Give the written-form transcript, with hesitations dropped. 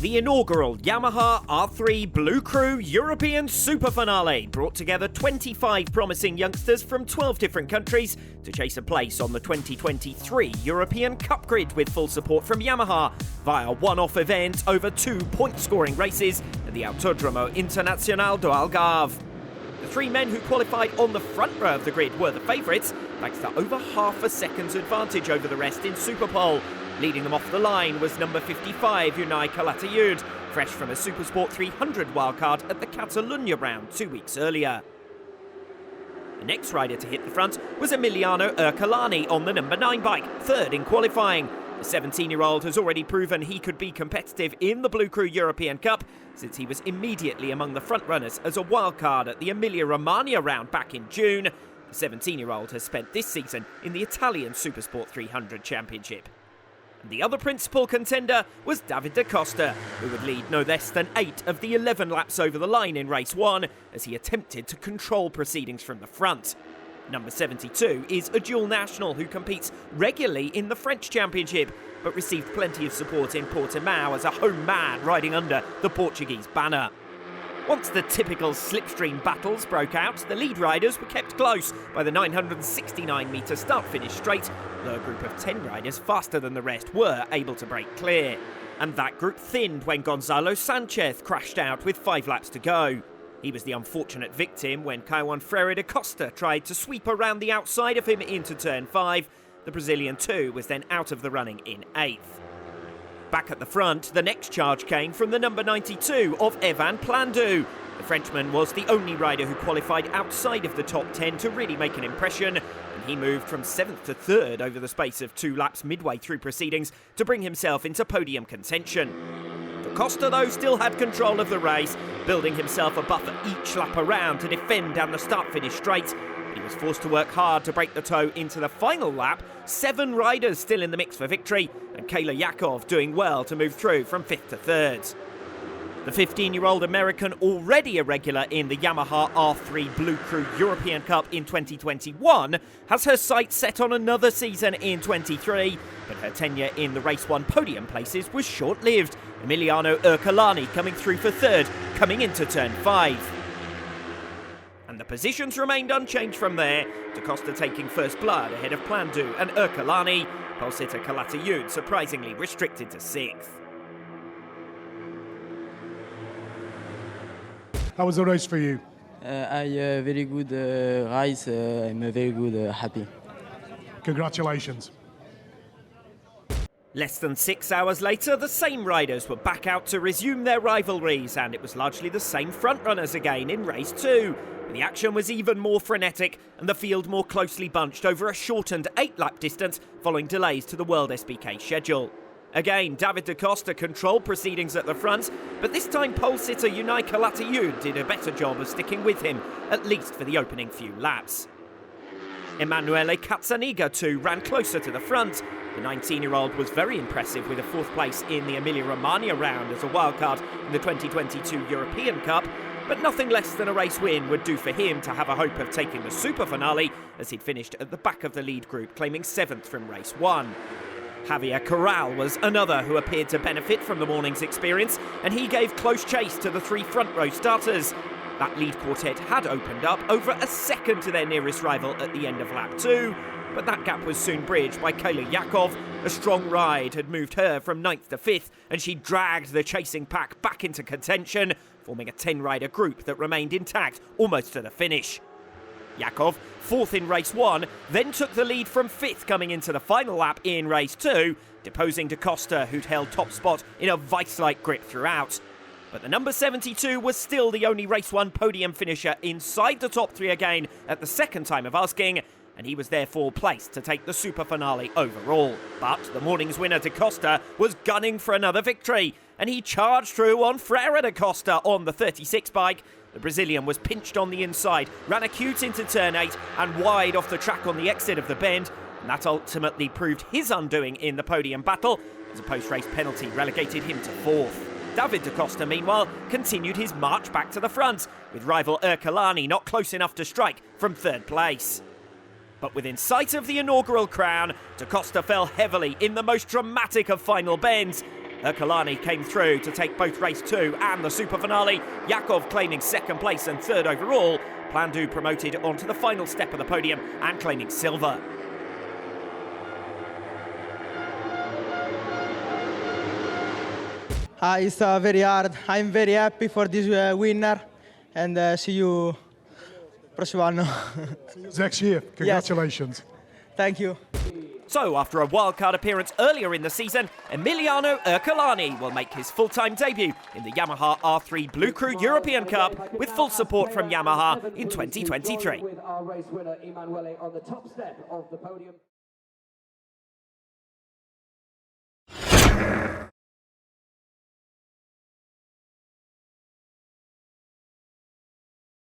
The inaugural Yamaha R3 bLU cRU European SuperFinale brought together 25 promising youngsters from 12 different countries to chase a place on the 2023 European Cup grid with full support from Yamaha via one-off events over 2 point-scoring races at the Autódromo Internacional do Algarve. The 3 men who qualified on the front row of the grid were the favourites, thanks to over half a second's advantage over the rest in Superpole. Leading them off the line was number 55, inaugural, fresh from a Supersport 300 wildcard at the Catalunya round 2 weeks earlier. The next rider to hit the front was Emiliano Ercolani on the number 9 bike, third in qualifying. The 17-year-old has already proven he could be competitive in the bLU cRU European Cup since he was immediately among the front-runners as a wildcard at the Emilia-Romagna round back in June. The 17-year-old has spent this season in the Italian Supersport 300 Championship. The other principal contender was David da Costa, who would lead no less than 8 of the 11 laps over the line in race 1 as he attempted to control proceedings from the front. Number 72 is a dual national who competes regularly in the French Championship, but received plenty of support in Portimao as a home man riding under the Portuguese banner. Once the typical slipstream battles broke out, the lead riders were kept close by the 969-metre start-finish straight, though a group of 10 riders faster than the rest were able to break clear. And that group thinned when Gonzalo Sanchez crashed out with 5 laps to go. He was the unfortunate victim when Kawan Freire da Costa tried to sweep around the outside of him into turn 5. The Brazilian too was then out of the running in 8th. Back at the front, the next charge came from the number 92 of Evan Plandu. The Frenchman was the only rider who qualified outside of the top 10 to really make an impression, and he moved from 7th to 3rd over the space of 2 laps midway through proceedings to bring himself into podium contention. Da Costa, though, still had control of the race, building himself a buffer each lap around to defend down the start-finish straight. He was forced to work hard to break the toe into the final lap. 7 riders still in the mix for victory, and Kayle Yakov doing well to move through from 5th to 3rd. The 15-year-old American, already a regular in the Yamaha R3 bLU cRU European Cup in 2021, has her sights set on another season in 23, but her tenure in the Race 1 podium places was short-lived. Emiliano Ercolani coming through for 3rd, coming into turn 5. And the positions remained unchanged from there, Da Costa taking first blood ahead of Plandu and Ercolani, Pulsita Calatayud surprisingly restricted to 6th. How was the race for you? I very good race. I'm very good happy. Congratulations. Less than 6 hours later, the same riders were back out to resume their rivalries, and it was largely the same frontrunners again in race 2. The action was even more frenetic and the field more closely bunched over a shortened 8-lap distance following delays to the WorldSBK schedule. Again, David da Costa controlled proceedings at the front, but this time pole sitter Unai Calatayud did a better job of sticking with him, at least for the opening few laps. Emanuele Cazzaniga too ran closer to the front. The 19-year-old was very impressive with a 4th place in the Emilia-Romagna round as a wildcard in the 2022 European Cup, but nothing less than a race win would do for him to have a hope of taking the SuperFinale, as he'd finished at the back of the lead group, claiming 7th from race 1. Javier Corral was another who appeared to benefit from the morning's experience, and he gave close chase to the 3 front-row starters. That lead quartet had opened up over a second to their nearest rival at the end of lap 2, but that gap was soon bridged by Kayle Yakov. A strong ride had moved her from 9th to 5th, and she dragged the chasing pack back into contention, forming a 10-rider group that remained intact almost to the finish. Yakov, 4th in race 1, then took the lead from 5th coming into the final lap in race 2, deposing Da Costa, who'd held top spot in a vice-like grip throughout. But the number 72 was still the only race 1 podium finisher inside the top 3 again at the second time of asking, and he was therefore placed to take the SuperFinale overall. But the morning's winner, Da Costa, was gunning for another victory, and he charged through on Freire da Costa on the 36 bike. The Brazilian was pinched on the inside, ran acute into turn 8 and wide off the track on the exit of the bend, and that ultimately proved his undoing in the podium battle, as a post-race penalty relegated him to 4th. David da Costa, meanwhile, continued his march back to the front, with rival Ercolani not close enough to strike from 3rd place. But within sight of the inaugural crown, Da Costa fell heavily in the most dramatic of final bends, Ercolani came through to take both race 2 and the Superfinale. Yakov claiming second place and third overall. Plandu promoted onto the final step of the podium and claiming silver. It's very hard. I'm very happy for this winner, and see you prossimo anno. Next year. Congratulations. Yes. Thank you. So, after a wildcard appearance earlier in the season, Emiliano Ercolani will make his full-time debut in the Yamaha R3 bLU cRU European Cup with full support from Yamaha in 2023.